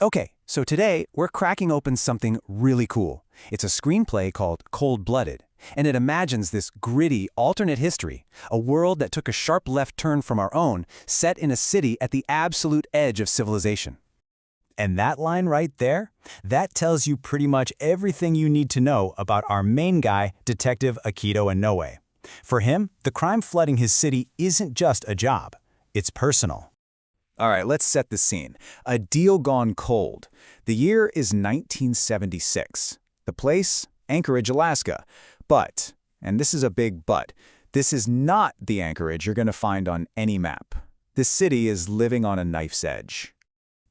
Okay, so today we're cracking open something really cool. It's a screenplay called Cold-Blooded, and it imagines this gritty, alternate history, a world that took a sharp left turn from our own, set in a city at the absolute edge of civilization. And that line right there, that tells you pretty much everything you need to know about our main guy, Detective Akito Inoue. For him, the crime flooding his city isn't just a job, it's personal. All right, let's set the scene. A deal gone cold. The year is 1976. The place? Anchorage, Alaska. But, and this is a big but, this is not the Anchorage you're going to find on any map. This city is living on a knife's edge.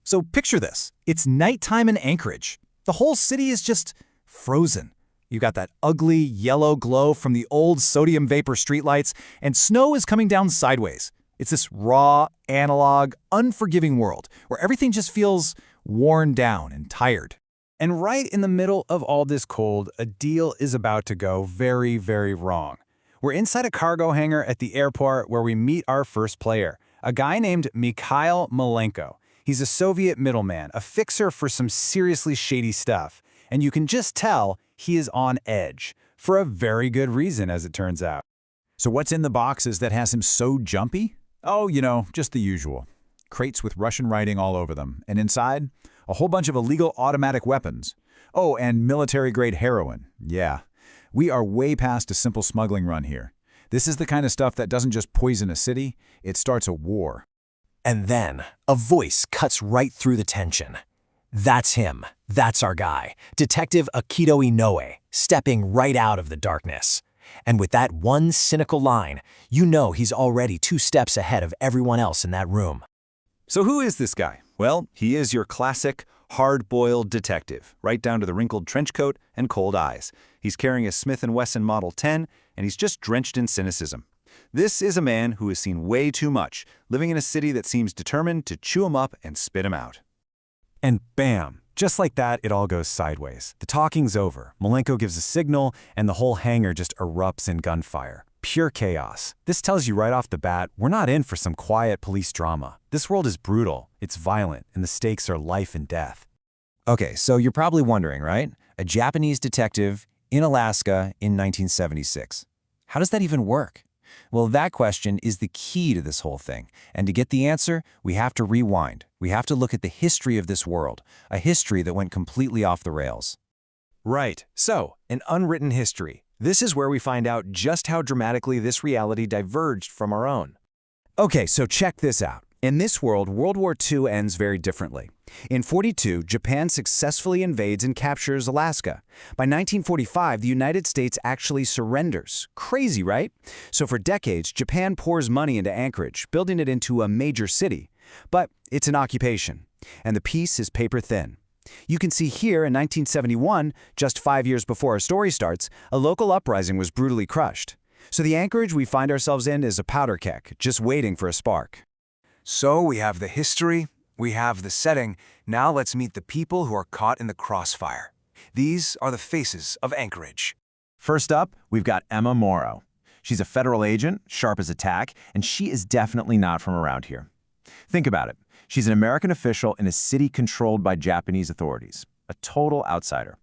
So picture this. It's nighttime in Anchorage. The whole city is just frozen. You got that ugly yellow glow from the old sodium vapor streetlights, and snow is coming down sideways. It's this raw, analog, unforgiving world where everything just feels worn down and tired. And right in the middle of all this cold, a deal is about to go very, very wrong. We're inside a cargo hangar at the airport where we meet our first player, a guy named Mikhail Malenko. He's a Soviet middleman, a fixer for some seriously shady stuff. And you can just tell he is on edge, for a very good reason, as it turns out. So what's in the boxes that has him so jumpy? Oh, just the usual. Crates with Russian writing all over them, and inside, a whole bunch of illegal automatic weapons. Oh, and military-grade heroin. Yeah, we are way past a simple smuggling run here. This is the kind of stuff that doesn't just poison a city, it starts a war. And then, a voice cuts right through the tension. That's him. That's our guy, Detective Akito Inoue, stepping right out of the darkness. And with that one cynical line, you know he's already 2 steps ahead of everyone else in that room. So who is this guy? Well, he is your classic, hard-boiled detective, right down to the wrinkled trench coat and cold eyes. He's carrying a Smith & Wesson Model 10, and he's just drenched in cynicism. This is a man who has seen way too much, living in a city that seems determined to chew him up and spit him out. And bam! Just like that, it all goes sideways. The talking's over. Malenko gives a signal, and the whole hangar just erupts in gunfire. Pure chaos. This tells you right off the bat, we're not in for some quiet police drama. This world is brutal, it's violent, and the stakes are life and death. Okay, so you're probably wondering, right? A Japanese detective in Alaska in 1976. How does that even work? Well, that question is the key to this whole thing. And to get the answer, we have to rewind. We have to look at the history of this world, a history that went completely off the rails. Right. So, an unwritten history. This is where we find out just how dramatically this reality diverged from our own. Okay, so check this out. In this world, World War II ends very differently. In 1942, Japan successfully invades and captures Alaska. By 1945, the United States actually surrenders. Crazy, right? So for decades, Japan pours money into Anchorage, building it into a major city. But it's an occupation, and the peace is paper thin. You can see here in 1971, just 5 years before our story starts, a local uprising was brutally crushed. So the Anchorage we find ourselves in is a powder keg, just waiting for a spark. So we have the history, we have the setting, now let's meet the people who are caught in the crossfire. These are the faces of Anchorage. First up, we've got Emma Morrow. She's a federal agent, sharp as a tack, and she is definitely not from around here. Think about it. She's an American official in a city controlled by Japanese authorities, a total outsider.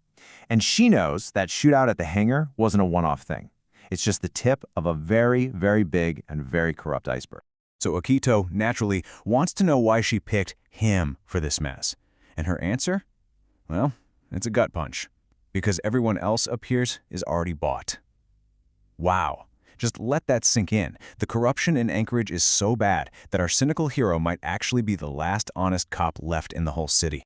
And she knows that shootout at the hangar wasn't a one-off thing. It's just the tip of a very, very big and very corrupt iceberg. So Akito, naturally, wants to know why she picked him for this mess. And her answer? Well, it's a gut punch. Because everyone else up here is already bought. Wow. Just let that sink in. The corruption in Anchorage is so bad that our cynical hero might actually be the last honest cop left in the whole city.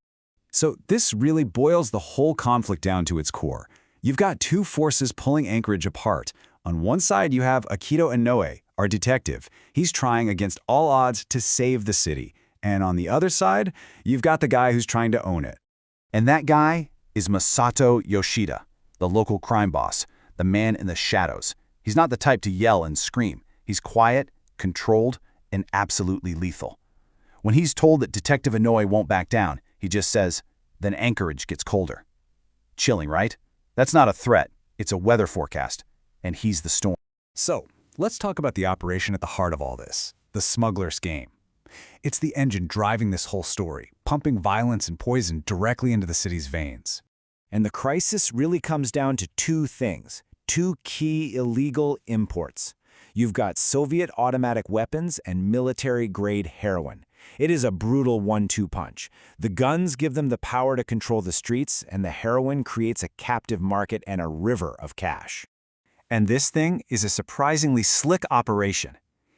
So this really boils the whole conflict down to its core. You've got 2 forces pulling Anchorage apart. On one side, you have Akito Inoue, our detective. He's trying against all odds to save the city. And on the other side, you've got the guy who's trying to own it. And that guy is Masato Yoshida, the local crime boss, the man in the shadows. He's not the type to yell and scream. He's quiet, controlled, and absolutely lethal. When he's told that Detective Inoue won't back down, he just says, then Anchorage gets colder. Chilling, right? That's not a threat. It's a weather forecast. And he's the storm. So, let's talk about the operation at the heart of all this, the smuggler's game. It's the engine driving this whole story, pumping violence and poison directly into the city's veins. And the crisis really comes down to two things, two key illegal imports. You've got Soviet automatic weapons and military-grade heroin. It is a brutal 1-2 punch. The guns give them the power to control the streets, and the heroin creates a captive market and a river of cash. And this thing is a surprisingly slick operation.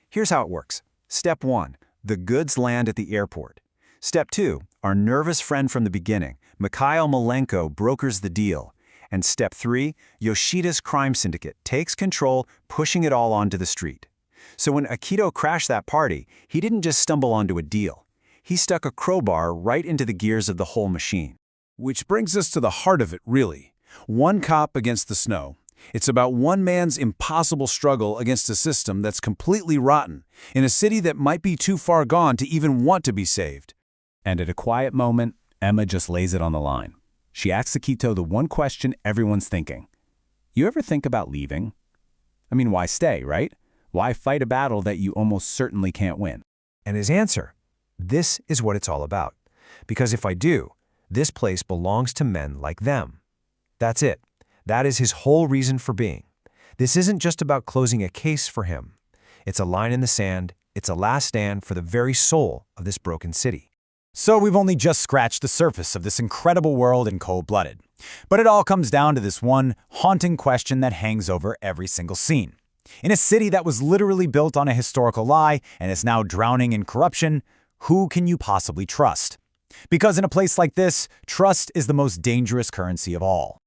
Here's how it works. Step 1. The goods land at the airport. Step 2. Our nervous friend from the beginning, Mikhail Malenko, brokers the deal. And Step 3. Yoshida's crime syndicate takes control, pushing it all onto the street. So when Akito crashed that party, he didn't just stumble onto a deal. He stuck a crowbar right into the gears of the whole machine. Which brings us to the heart of it, really. One cop against the snow. It's about one man's impossible struggle against a system that's completely rotten, in a city that might be too far gone to even want to be saved. And at a quiet moment, Emma just lays it on the line. She asks Akito the one question everyone's thinking. You ever think about leaving? I mean, why stay, right? Why fight a battle that you almost certainly can't win? And his answer, this is what it's all about. Because if I do, this place belongs to men like them. That's it. That is his whole reason for being. This isn't just about closing a case for him. It's a line in the sand. It's a last stand for the very soul of this broken city. So we've only just scratched the surface of this incredible world in Cold-Blooded. But it all comes down to this one haunting question that hangs over every single scene. In a city that was literally built on a historical lie and is now drowning in corruption, who can you possibly trust? Because in a place like this, trust is the most dangerous currency of all.